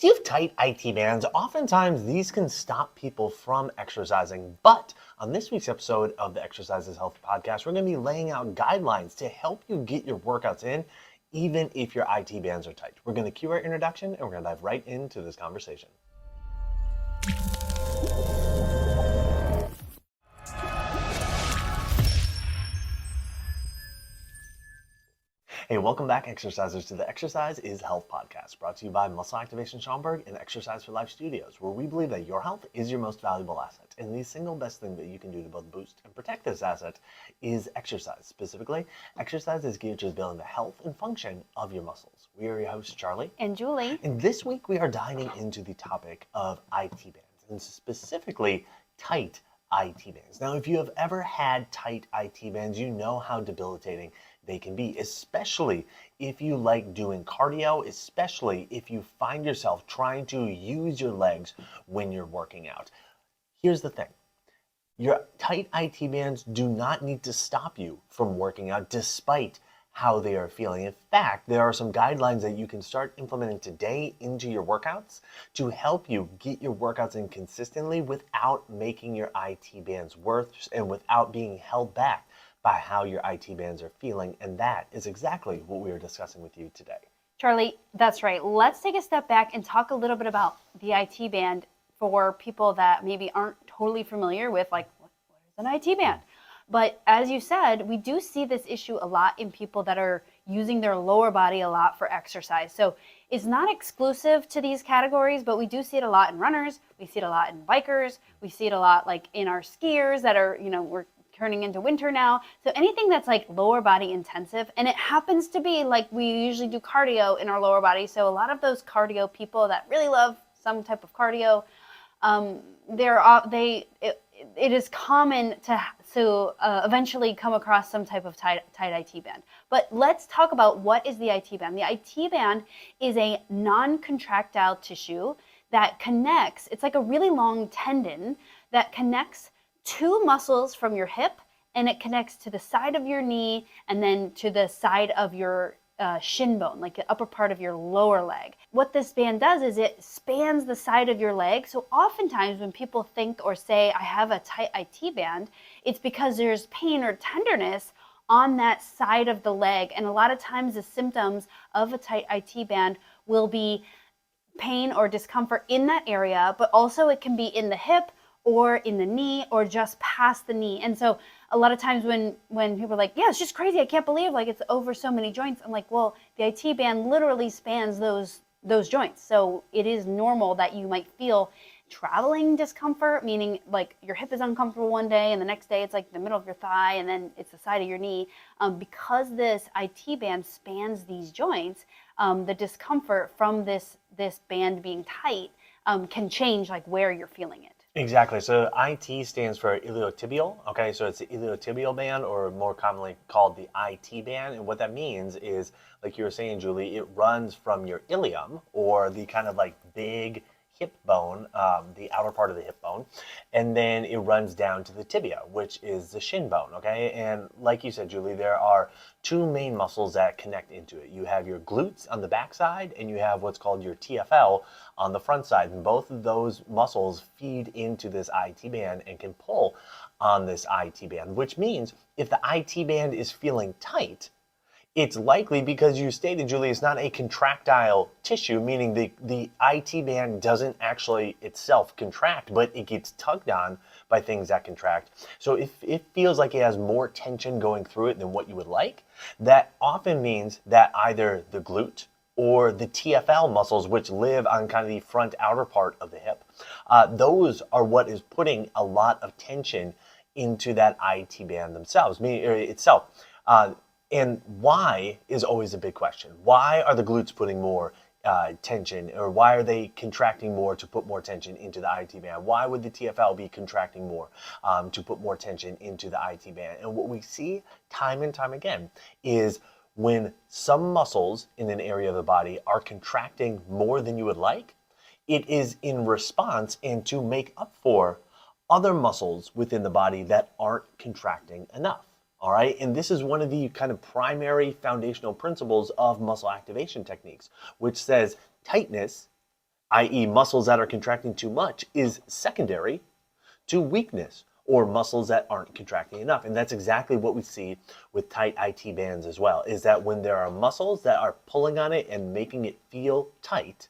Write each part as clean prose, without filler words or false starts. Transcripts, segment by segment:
Do you have tight IT bands? Oftentimes, these can stop people from exercising. But on this week's episode of the Exercise is Health podcast, we're going to be laying out guidelines to help you get your workouts in, even if your IT bands are tight. We're going to cue our introduction, and we're going to dive right into this conversation. Hey, welcome back, exercisers, to the Exercise is Health podcast, brought to you by Muscle Activation Schaumburg and Exercise for Life Studios, where we believe that your health is your most valuable asset. And the single best thing that you can do to both boost and protect this asset is exercise. Specifically, exercise is geared to building the health and function of your muscles. We are your hosts, Charlie and Julie. And this week we are diving into the topic of IT bands, and specifically tight IT bands. Now, if you have ever had tight IT bands, you know how debilitating they can be, especially if you like doing cardio, especially if you find yourself trying to use your legs when you're working out. Here's the thing. Your tight IT bands do not need to stop you from working out despite how they are feeling. In fact, there are some guidelines that you can start implementing today into your workouts to help you get your workouts in consistently without making your IT bands worse and without being held back by how your IT bands are feeling. And that is exactly what we are discussing with you today. Charlie, that's right. Let's take a step back and talk a little bit about the IT band for people that maybe aren't totally familiar with, like, what is an IT band? But as you said, we do see this issue a lot in people that are using their lower body a lot for exercise. So it's not exclusive to these categories, but we do see it a lot in runners. We see it a lot in bikers. We see it a lot like in our skiers that are, we're turning into winter now. So anything that's like lower body intensive, and it happens to be like we usually do cardio in our lower body. So a lot of those cardio people that really love some type of cardio, it is common to eventually come across some type of tight IT band. But let's talk about what is the IT band. The IT band is a non-contractile tissue that connects, it's like a really long tendon that connects two muscles from your hip, and it connects to the side of your knee and then to the side of your shin bone, like the upper part of your lower leg. What this band does is it spans the side of your leg. So oftentimes when people think or say, I have a tight IT band, it's because there's pain or tenderness on that side of the leg. And a lot of times the symptoms of a tight IT band will be pain or discomfort in that area, but also it can be in the hip or in the knee or just past the knee. And so a lot of times when people are like, yeah, it's just crazy, I can't believe like it's over so many joints. I'm like, well, the IT band literally spans those joints. So it is normal that you might feel traveling discomfort, meaning like your hip is uncomfortable one day and the next day it's like the middle of your thigh and then it's the side of your knee. Because this IT band spans these joints, the discomfort from this band being tight can change like where you're feeling it. Exactly. So IT stands for iliotibial. Okay, so it's the iliotibial band, or more commonly called the IT band. And what that means is, like you were saying, Julie, it runs from your ilium, or the kind of like big hip bone, the outer part of the hip bone, and then it runs down to the tibia, which is the shin bone. Okay, and like you said, Julie, there are two main muscles that connect into it. You have your glutes on the back side, and you have what's called your TFL on the front side, and both of those muscles feed into this IT band and can pull on this IT band, which means if the IT band is feeling tight, it's likely because you stated, Julie, it's not a contractile tissue, meaning the IT band doesn't actually itself contract, but it gets tugged on by things that contract. So if it feels like it has more tension going through it than what you would like, that often means that either the glute or the TFL muscles, which live on kind of the front outer part of the hip, those are what is putting a lot of tension into that IT band themselves, meaning itself. And why is always a big question. Why are the glutes putting more tension, or why are they contracting more to put more tension into the IT band? Why would the TFL be contracting more to put more tension into the IT band? And what we see time and time again is when some muscles in an area of the body are contracting more than you would like, it is in response and to make up for other muscles within the body that aren't contracting enough. All right, and this is one of the kind of primary foundational principles of muscle activation techniques, which says tightness i.e. muscles that are contracting too much, is secondary to weakness or muscles that aren't contracting enough. And that's exactly what we see with tight IT bands as well, is that when there are muscles that are pulling on it and making it feel tight,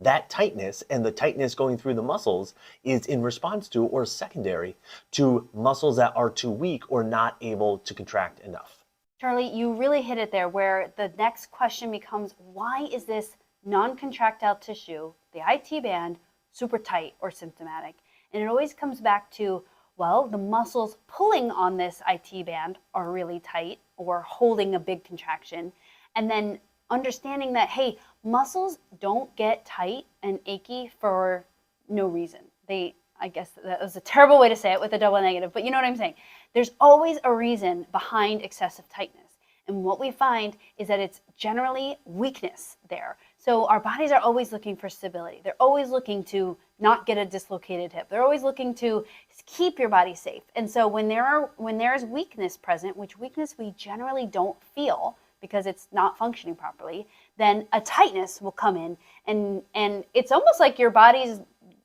that tightness and the tightness going through the muscles is in response to or secondary to muscles that are too weak or not able to contract enough. Charlie, you really hit it there, where the next question becomes, why is this non-contractile tissue, the IT band, super tight or symptomatic? And it always comes back to, well, the muscles pulling on this IT band are really tight or holding a big contraction. And then understanding that, hey, muscles don't get tight and achy for no reason. I guess that was a terrible way to say it with a double negative, but you know what I'm saying. There's always a reason behind excessive tightness. And what we find is that it's generally weakness there. So our bodies are always looking for stability. They're always looking to not get a dislocated hip. They're always looking to keep your body safe. And so when there is weakness present, which weakness we generally don't feel because it's not functioning properly, then a tightness will come in, and it's almost like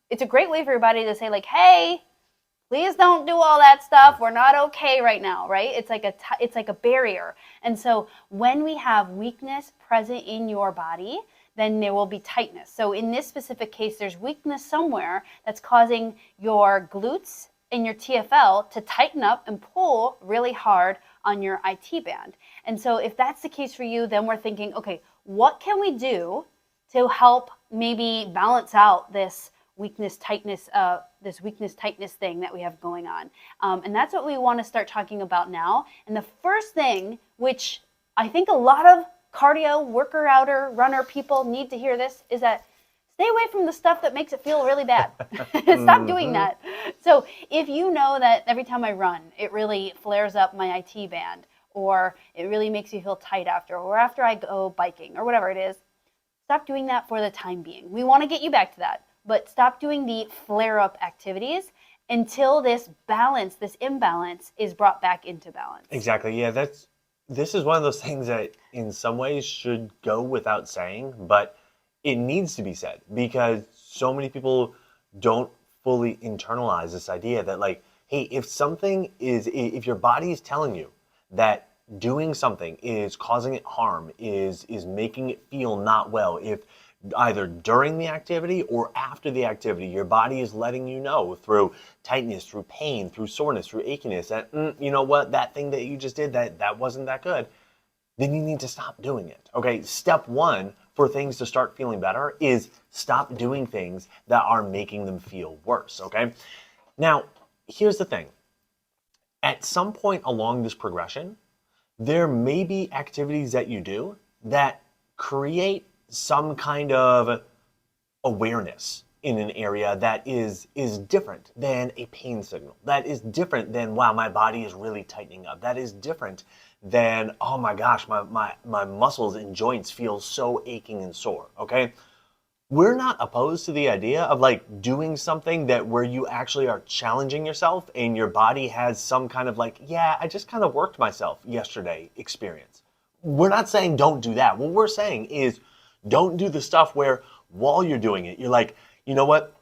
it's a great way for your body to say, like, hey, please don't do all that stuff. We're not okay right now, right? It's like a barrier. And so when we have weakness present in your body, then there will be tightness. So in this specific case, there's weakness somewhere that's causing your glutes and your TFL to tighten up and pull really hard on your IT band. And so if that's the case for you, then we're thinking, okay, what can we do to help maybe balance out this weakness tightness thing that we have going on? And that's what we want to start talking about now. And the first thing, which I think a lot of cardio worker outer runner people need to hear this, is that stay away from the stuff that makes it feel really bad. Stop doing that. So if you know that every time I run, it really flares up my IT band, or it really makes me feel tight after, or after I go biking, or whatever it is, stop doing that for the time being. We want to get you back to that, but stop doing the flare-up activities until this imbalance is brought back into balance. Exactly. Yeah, this is one of those things that in some ways should go without saying, but it needs to be said because so many people don't fully internalize this idea that, like, hey, if your body is telling you that doing something is causing it harm, is making it feel not well, if either during the activity or after the activity, your body is letting you know through tightness, through pain, through soreness, through achiness that, you know what, that thing that you just did, that wasn't that good, then you need to stop doing it. Okay, step one for things to start feeling better is stop doing things that are making them feel worse, okay? Now, here's the thing. At some point along this progression, there may be activities that you do that create some kind of awareness in an area that is different than a pain signal. That is different than, wow, my body is really tightening up. That is different than, oh my gosh, my muscles and joints feel so aching and sore, okay? We're not opposed to the idea of like doing something that where you actually are challenging yourself and your body has some kind of like, yeah, I just kind of worked myself yesterday experience. We're not saying don't do that. What we're saying is don't do the stuff where while you're doing it, you're like, you know what?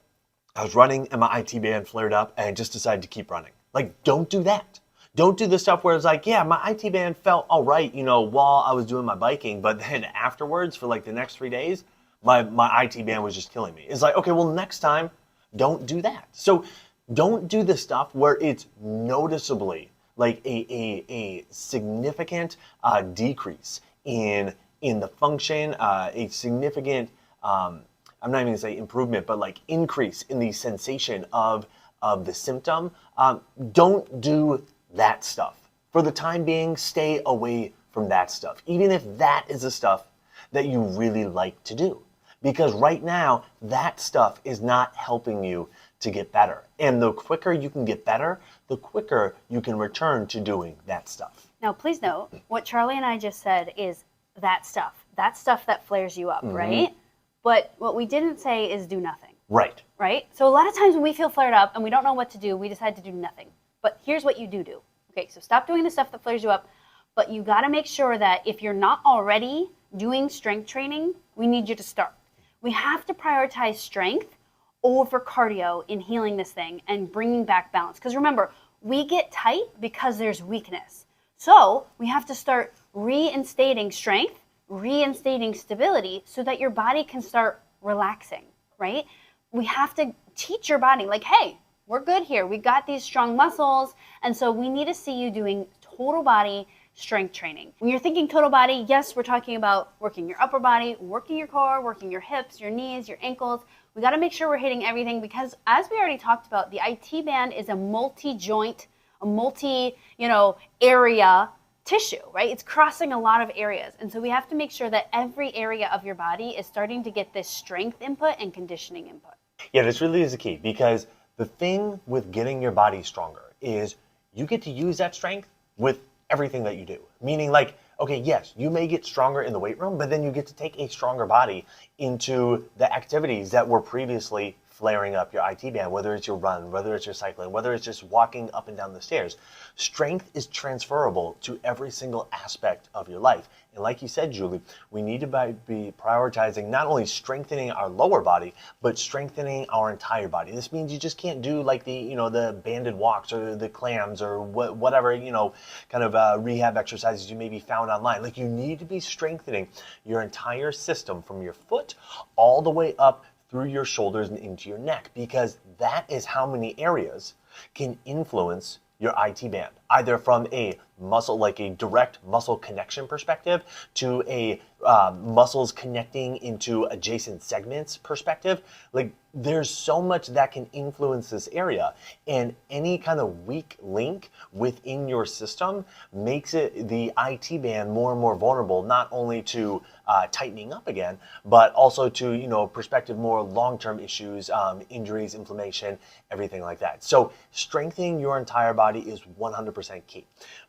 I was running and my IT band flared up and I just decided to keep running. Like, don't do that. Don't do the stuff where it's like, yeah, my IT band felt all right, you know, while I was doing my biking, but then afterwards for like the next 3 days, my IT band was just killing me. It's like, okay, well, next time, don't do that. So don't do the stuff where it's noticeably like a significant decrease in the function, a significant, I'm not even gonna say improvement, but like increase in the sensation of the symptom. Don't do that stuff. For the time being, stay away from that stuff, even if that is the stuff that you really like to do. Because right now, that stuff is not helping you to get better. And the quicker you can get better, the quicker you can return to doing that stuff. Now, please note, what Charlie and I just said is that stuff that flares you up, right? But what we didn't say is do nothing. Right. Right? So a lot of times when we feel flared up and we don't know what to do, we decide to do nothing. But here's what you do. Okay, so stop doing the stuff that flares you up, but you gotta make sure that if you're not already doing strength training, we need you to start. We have to prioritize strength over cardio in healing this thing and bringing back balance. Because remember, we get tight because there's weakness. So we have to start reinstating strength, reinstating stability so that your body can start relaxing, right? We have to teach your body like, hey, we're good here. We got these strong muscles. And so we need to see you doing total body strength training. When you're thinking total body, yes, we're talking about working your upper body, working your core, working your hips, your knees, your ankles. We got to make sure we're hitting everything because as we already talked about, the IT band is a multi-joint, a area tissue, right? It's crossing a lot of areas. And so we have to make sure that every area of your body is starting to get this strength input and conditioning input. Yeah, this really is the key because the thing with getting your body stronger is you get to use that strength with everything that you do. Meaning like, okay, yes, you may get stronger in the weight room, but then you get to take a stronger body into the activities that were previously flaring up your IT band, whether it's your run, whether it's your cycling, whether it's just walking up and down the stairs. Strength is transferable to every single aspect of your life. And like you said, Julie, we need to be prioritizing not only strengthening our lower body, but strengthening our entire body. This means you just can't do like the banded walks or the clams or whatever, kind of rehab exercises you may be found online. Like you need to be strengthening your entire system from your foot all the way up through your shoulders and into your neck, because that is how many areas can influence your IT band, either from a muscle, like a direct muscle connection perspective, to a muscles connecting into adjacent segments perspective. Like there's so much that can influence this area, and any kind of weak link within your system makes it the IT band more and more vulnerable, not only to tightening up again, but also to prospective more long-term issues, injuries, inflammation, everything like that. So strengthening your entire body is 100% key.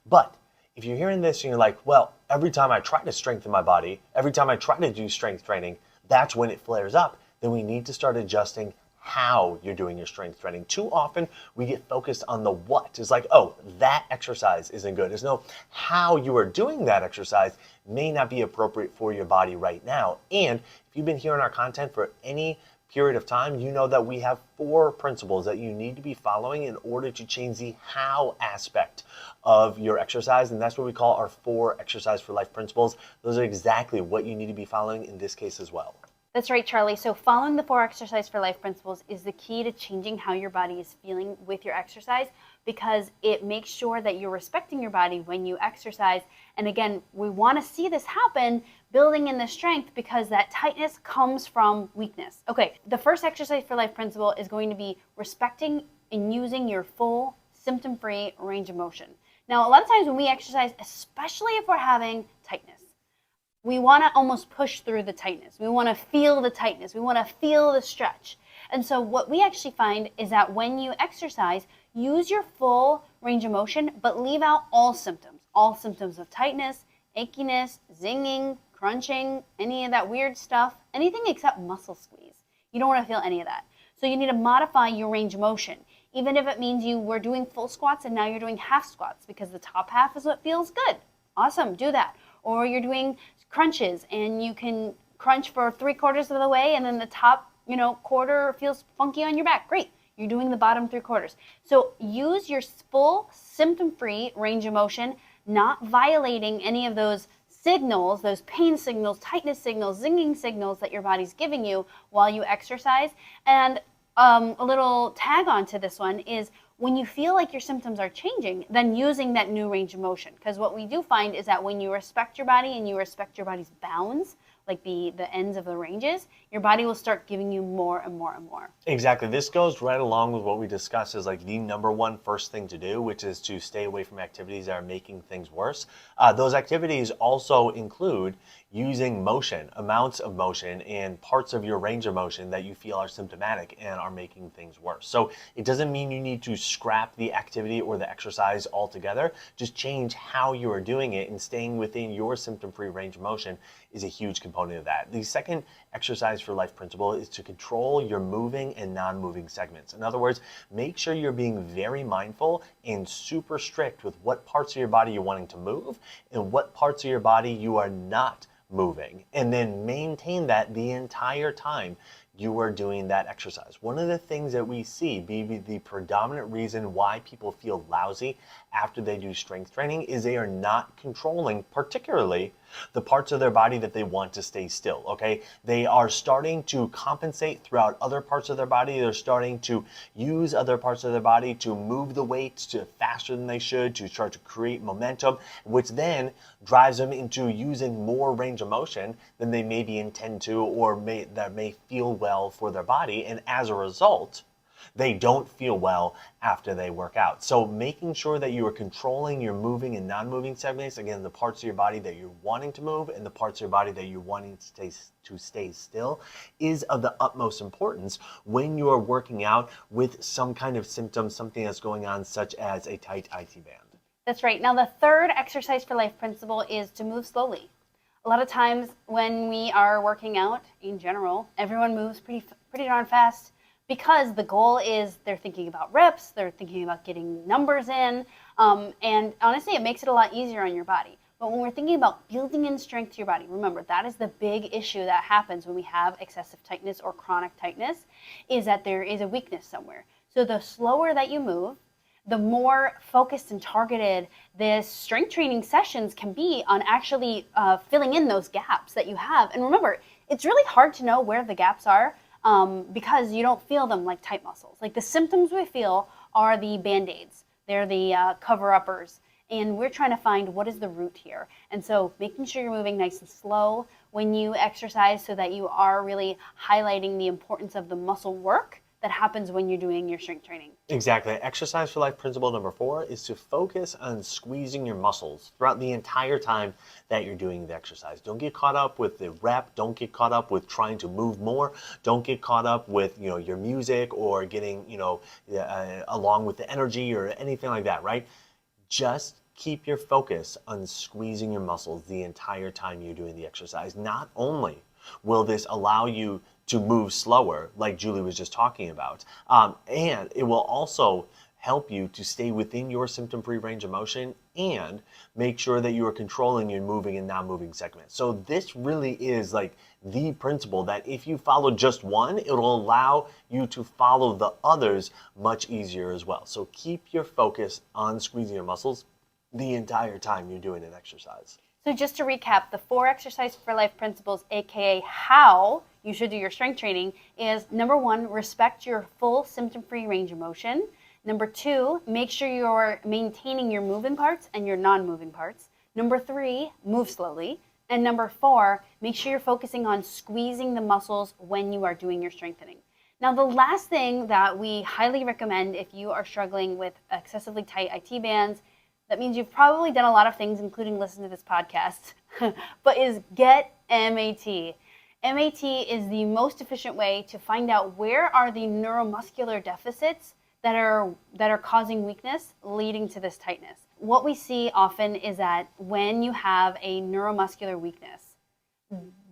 But if you're hearing this and you're like, well, every time I try to strengthen my body, every time I try to do strength training, that's when it flares up, then we need to start adjusting how you're doing your strength training. Too often we get focused on the what. It's like, oh, that exercise isn't good. There's no how you are doing that exercise may not be appropriate for your body right now. And if you've been hearing our content for any period of time, you know that we have 4 principles that you need to be following in order to change the how aspect of your exercise. And that's what we call our 4 exercise for life principles. Those are exactly what you need to be following in this case as well. That's right, Charlie. So following the 4 exercise for life principles is the key to changing how your body is feeling with your exercise, because it makes sure that you're respecting your body when you exercise. And again, we want to see this happen, building in the strength, because that tightness comes from weakness. Okay, the first exercise for life principle is going to be respecting and using your full symptom-free range of motion. Now, a lot of times when we exercise, especially if we're having tightness, we want to almost push through the tightness. We want to feel the tightness. We want to feel the stretch. And so what we actually find is that when you exercise, use your full range of motion, but leave out all symptoms of tightness, achiness, zinging, crunching, any of that weird stuff, anything except muscle squeeze. You don't want to feel any of that. So you need to modify your range of motion, even if it means you were doing full squats and now you're doing half squats, because the top half is what feels good. Awesome, do that. Or you're doing crunches and you can crunch for 3/4 of the way and then the top, quarter feels funky on your back. Great. You're doing the bottom 3/4. So use your full symptom-free range of motion, not violating any of those signals, those pain signals, tightness signals, zinging signals that your body's giving you while you exercise. And a little tag on to this one is when you feel like your symptoms are changing, then using that new range of motion. Because what we do find is that when you respect your body and you respect your body's bounds, like the ends of the ranges, your body will start giving you more and more and more. Exactly. This goes right along with what we discussed as like the number one first thing to do, which is to stay away from activities that are making things worse. Those activities also include using motion, amounts of motion, and parts of your range of motion that you feel are symptomatic and are making things worse. So it doesn't mean you need to scrap the activity or the exercise altogether. Just change how you are doing it, and staying within your symptom-free range of motion is a huge component of that. The second exercise for life principle is to control your moving and non-moving segments. In other words, make sure you're being very mindful and super strict with what parts of your body you're wanting to move and what parts of your body you are not moving, and then maintain that the entire time you are doing that exercise. One of the things that we see be the predominant reason why people feel lousy after they do strength training is they are not controlling, particularly the parts of their body that they want to stay still, okay? They are starting to compensate throughout other parts of their body. They're starting to use other parts of their body to move the weights to faster than they should, to start to create momentum, which then drives them into using more range of motion than they maybe intend to, or that may feel well for their body. And as a result, they don't feel well after they work out. So making sure that you are controlling your moving and non-moving segments, again, the parts of your body that you're wanting to move and the parts of your body that you're wanting to stay still, is of the utmost importance when you are working out with some kind of symptom, something that's going on, such as a tight IT band. That's right. Now, the third exercise for life principle is to move slowly. A lot of times when we are working out in general, everyone moves pretty darn fast, because the goal is they're thinking about reps, they're thinking about getting numbers in, and honestly, it makes it a lot easier on your body. But when we're thinking about building in strength to your body, remember, that is the big issue that happens when we have excessive tightness or chronic tightness, is that there is a weakness somewhere. So the slower that you move, the more focused and targeted this strength training sessions can be on actually filling in those gaps that you have. And remember, it's really hard to know where the gaps are, because you don't feel them like tight muscles. Like, the symptoms we feel are the Band-Aids. They're the cover-uppers. And we're trying to find what is the root here. And so making sure you're moving nice and slow when you exercise, so that you are really highlighting the importance of the muscle work that happens when you're doing your strength training. Exactly. Exercise for life principle number 4 is to focus on squeezing your muscles throughout the entire time that you're doing the exercise. Don't get caught up with the rep. Don't get caught up with trying to move more. Don't get caught up with, your music, or getting, along with the energy or anything like that, right? Just keep your focus on squeezing your muscles the entire time you're doing the exercise. Not only will this allow you to move slower, like Julie was just talking about, and it will also help you to stay within your symptom-free range of motion and make sure that you are controlling your moving and non-moving segments. So this really is like the principle that if you follow just one, it'll allow you to follow the others much easier as well. So keep your focus on squeezing your muscles the entire time you're doing an exercise. So just to recap, the 4 exercise for life principles, aka how you should do your strength training, is number 1, respect your full symptom-free range of motion. Number 2, make sure you're maintaining your moving parts and your non-moving parts. Number 3, move slowly. And number 4, make sure you're focusing on squeezing the muscles when you are doing your strengthening. Now, the last thing that we highly recommend if you are struggling with excessively tight IT bands, that means you've probably done a lot of things, including listen to this podcast, but is get MAT. MAT is the most efficient way to find out where are the neuromuscular deficits that are causing weakness, leading to this tightness. What we see often is that when you have a neuromuscular weakness,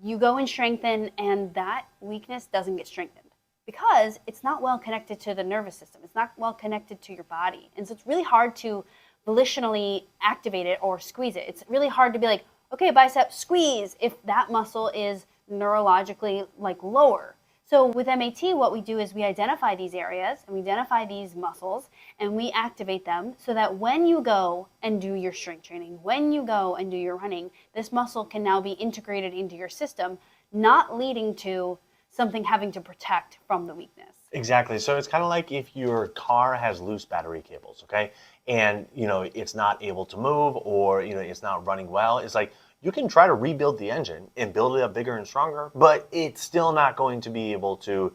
you go and strengthen, and that weakness doesn't get strengthened because it's not well connected to the nervous system. It's not well connected to your body. And so it's really hard to volitionally activate it or squeeze it. It's really hard to be like, okay, bicep, squeeze, if that muscle is neurologically lower. So with MAT, what we do is we identify these areas and we identify these muscles and we activate them so that when you go and do your strength training, when you go and do your running, this muscle can now be integrated into your system, not leading to something having to protect from the weakness. Exactly. So it's kind of like if your car has loose battery cables, okay? And, it's not able to move, or, it's not running well. It's like, you can try to rebuild the engine and build it up bigger and stronger, but it's still not going to be able to,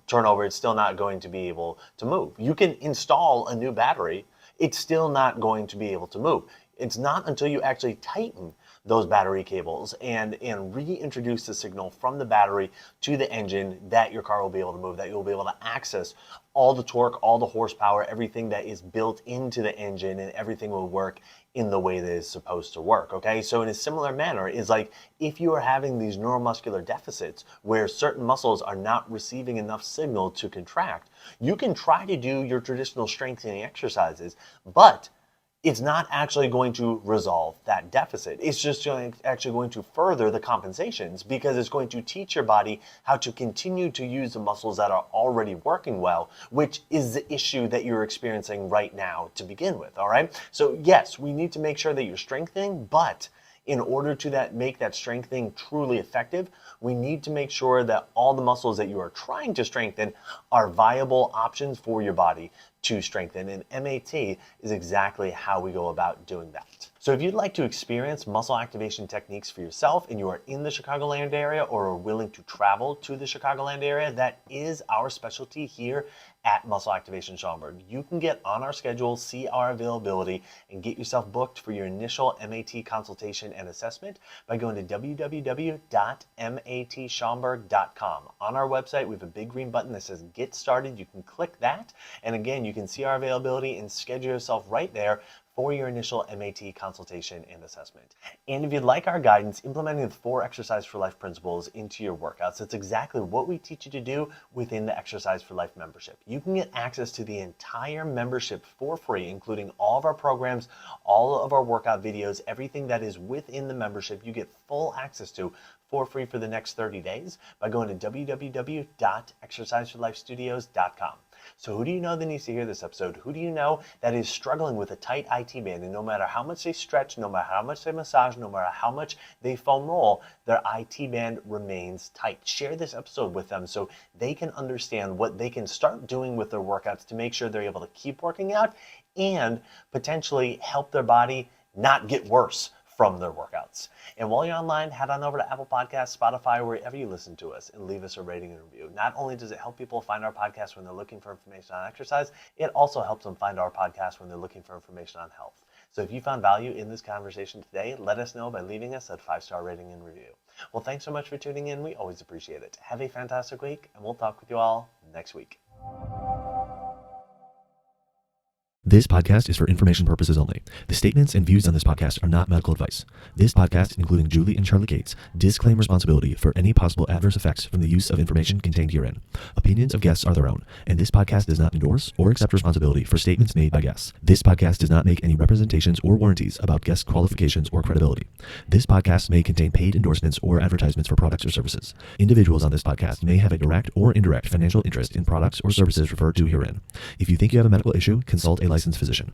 turn over. It's still not going to be able to move. You can install a new battery. It's still not going to be able to move. It's not until you actually tighten those battery cables and reintroduce the signal from the battery to the engine that your car will be able to move, that you'll be able to access all the torque, all the horsepower, everything that is built into the engine, and everything will work in the way that it's supposed to work, okay? So in a similar manner, is like if you are having these neuromuscular deficits where certain muscles are not receiving enough signal to contract, you can try to do your traditional strengthening exercises, but it's not actually going to resolve that deficit. It's just actually going to further the compensations because it's going to teach your body how to continue to use the muscles that are already working well, which is the issue that you're experiencing right now to begin with, all right? So yes, we need to make sure that you're strengthening, but in order to make that strengthening truly effective, we need to make sure that all the muscles that you are trying to strengthen are viable options for your body to strengthen. And MAT is exactly how we go about doing that. So if you'd like to experience muscle activation techniques for yourself and you are in the Chicagoland area or are willing to travel to the Chicagoland area, that is our specialty here at Muscle Activation Schaumburg. You can get on our schedule, see our availability, and get yourself booked for your initial MAT consultation and assessment by going to www.matschaumburg.com. On our website, we have a big green button that says Get Started. You can click that, and again, you can see our availability and schedule yourself right there for your initial MAT consultation and assessment. And if you'd like our guidance implementing the 4 Exercise for Life principles into your workouts, that's exactly what we teach you to do within the Exercise for Life membership. You can get access to the entire membership for free, including all of our programs, all of our workout videos, everything that is within the membership, you get full access to for free for the next 30 days by going to www.exerciseforlifestudios.com. So who do you know that needs to hear this episode? Who do you know that is struggling with a tight IT band, and no matter how much they stretch, no matter how much they massage, no matter how much they foam roll, their IT band remains tight? Share this episode with them so they can understand what they can start doing with their workouts to make sure they're able to keep working out and potentially help their body not get worse from their workouts. And while you're online, head on over to Apple Podcasts, Spotify, wherever you listen to us, and leave us a rating and review. Not only does it help people find our podcast when they're looking for information on exercise, it also helps them find our podcast when they're looking for information on health. So if you found value in this conversation today, let us know by leaving us a 5-star rating and review. Well, thanks so much for tuning in. We always appreciate it. Have a fantastic week, and we'll talk with you all next week. This podcast is for information purposes only. The statements and views on this podcast are not medical advice. This podcast, including Julie and Charlie Gates, disclaim responsibility for any possible adverse effects from the use of information contained herein. Opinions of guests are their own, and this podcast does not endorse or accept responsibility for statements made by guests. This podcast does not make any representations or warranties about guest qualifications or credibility. This podcast may contain paid endorsements or advertisements for products or services. Individuals on this podcast may have a direct or indirect financial interest in products or services referred to herein. If you think you have a medical issue, consult a licensed physician.